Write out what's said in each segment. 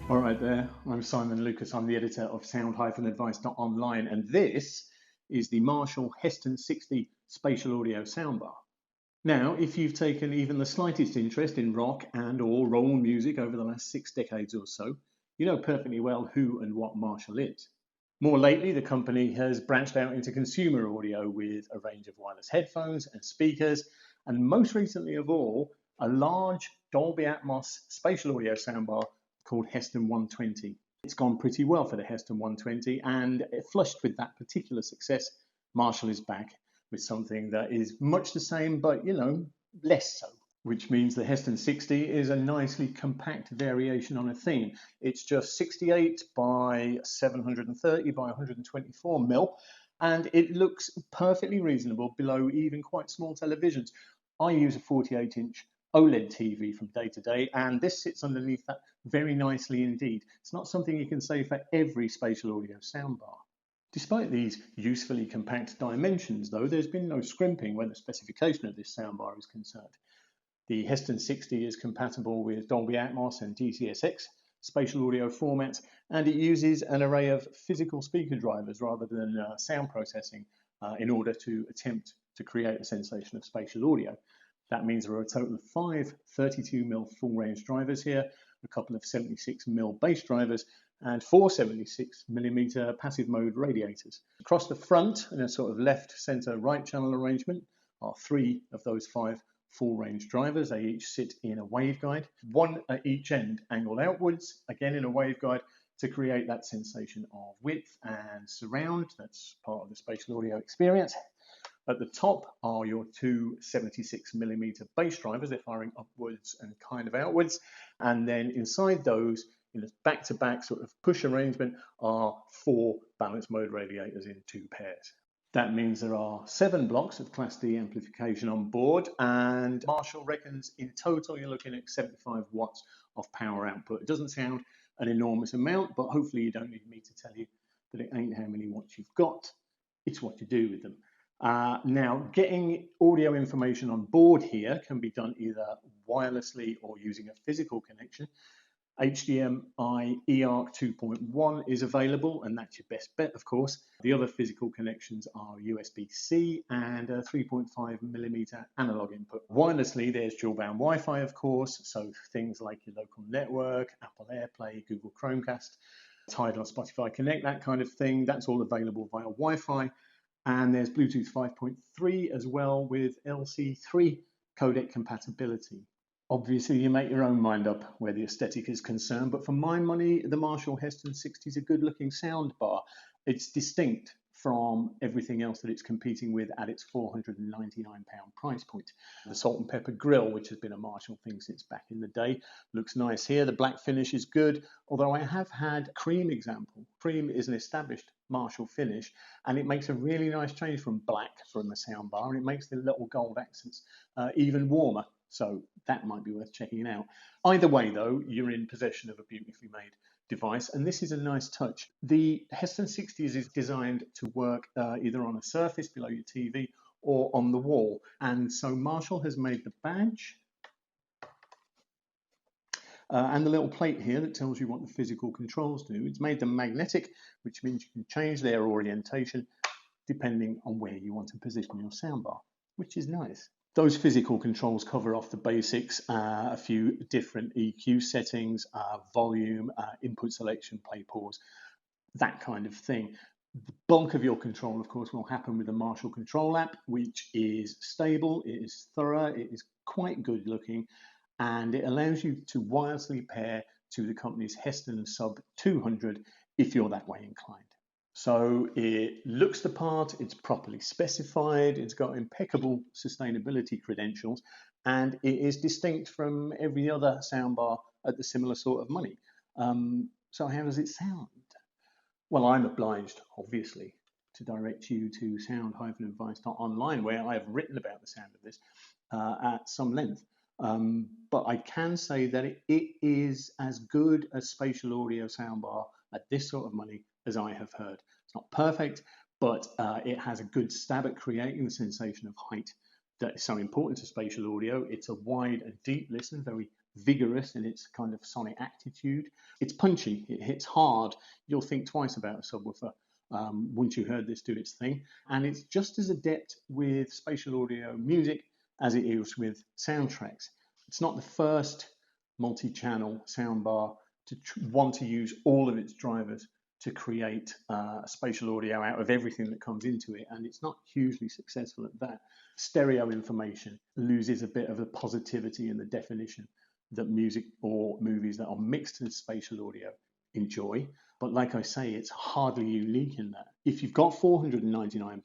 All right there, I'm Simon Lucas. I'm the editor of sound-advice.online, and this is the Marshall Heston 60 spatial audio soundbar. Now, if you've taken even the slightest interest in rock and or roll music over the last 6 decades or so, you know perfectly well who and what Marshall is. More lately, the company has branched out into consumer audio with a range of wireless headphones and speakers, and most recently of all, a large Dolby Atmos spatial audio soundbar called Heston 120. It's gone pretty well for the Heston 120, and flushed with that particular success, Marshall is back with something that is much the same, but less so. Which means the Heston 60 is a nicely compact variation on a theme. It's just 68 by 730 by 124 mil, and it looks perfectly reasonable below even quite small televisions. I use a 48-inch OLED TV from day to day, and this sits underneath that very nicely indeed. It's not something you can say for every spatial audio soundbar. Despite these usefully compact dimensions, though, there's been no scrimping where the specification of this soundbar is concerned. The Heston 60 is compatible with Dolby Atmos and DCSX spatial audio formats, and it uses an array of physical speaker drivers rather than sound processing in order to attempt to create a sensation of spatial audio. That means there are a total of 5 32mm full-range drivers here, a couple of 76mm bass drivers, and 4 76mm passive mode radiators. Across the front, in a sort of left, center, right channel arrangement, are 3 of those 5 full-range drivers. They each sit in a waveguide, one at each end angled outwards, again in a waveguide, to create that sensation of width and surround. That's part of the spatial audio experience. At the top are your 2 76mm bass drivers. They're firing upwards and kind of outwards. And then inside those, in a back-to-back sort of push arrangement, are 4 balance mode radiators in 2 pairs. That means there are 7 blocks of Class D amplification on board, and Marshall reckons in total you're looking at 75 watts of power output. It doesn't sound an enormous amount, but hopefully you don't need me to tell you that it ain't how many watts you've got, it's what you do with them. Now, getting audio information on board here can be done either wirelessly or using a physical connection. HDMI eARC 2.1 is available, and that's your best bet, of course. The other physical connections are USB-C and a 3.5mm analog input. Wirelessly, there's dual-band Wi-Fi, of course, so things like your local network, Apple AirPlay, Google Chromecast, Tidal, Spotify Connect, that kind of thing. That's all available via Wi-Fi. And there's Bluetooth 5.3 as well with LC3 codec compatibility. Obviously, you make your own mind up where the aesthetic is concerned, but for my money, the Marshall Heston 60 is a good-looking soundbar. It's distinct from everything else that it's competing with at its £499 price point. The salt and pepper grill, which has been a Marshall thing since back in the day, looks nice here. The black finish is good, although I have had cream example. Cream is an established Marshall finish, and it makes a really nice change from black from the soundbar, and it makes the little gold accents even warmer. So that might be worth checking out. Either way, though, you're in possession of a beautifully made device, and this is a nice touch. The Heston 60 is designed to work either on a surface below your TV or on the wall, and so Marshall has made the badge and the little plate here that tells you what the physical controls do. It's made them magnetic, which means you can change their orientation depending on where you want to position your soundbar, which is nice. Those physical controls cover off the basics, a few different EQ settings, volume, input selection, play, pause, that kind of thing. The bulk of your control, of course, will happen with the Marshall Control app, which is stable, it is thorough, it is quite good looking, and it allows you to wirelessly pair to the company's Heston Sub 200 if you're that way inclined. So it looks the part, it's properly specified, it's got impeccable sustainability credentials, and it is distinct from every other soundbar at the similar sort of money. So how does it sound? Well, I'm obliged, obviously, to direct you to sound-advice.online, where I have written about the sound of this at some length. But I can say that it is as good a spatial audio soundbar at this sort of money as I have heard. It's not perfect, but it has a good stab at creating the sensation of height that is so important to spatial audio. It's a wide and deep listen, very vigorous in its kind of sonic aptitude. It's punchy, it hits hard. You'll think twice about a subwoofer once you heard this do its thing. And it's just as adept with spatial audio music as it is with soundtracks. It's not the first multi-channel soundbar to want to use all of its drivers to create spatial audio out of everything that comes into it, and it's not hugely successful at that. Stereo information loses a bit of the positivity and the definition that music or movies that are mixed with spatial audio enjoy. But like I say, it's hardly unique in that. If you've got £499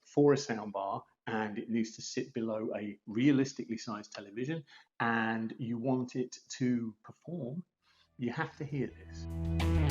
for a soundbar and it needs to sit below a realistically sized television and you want it to perform, you have to hear this.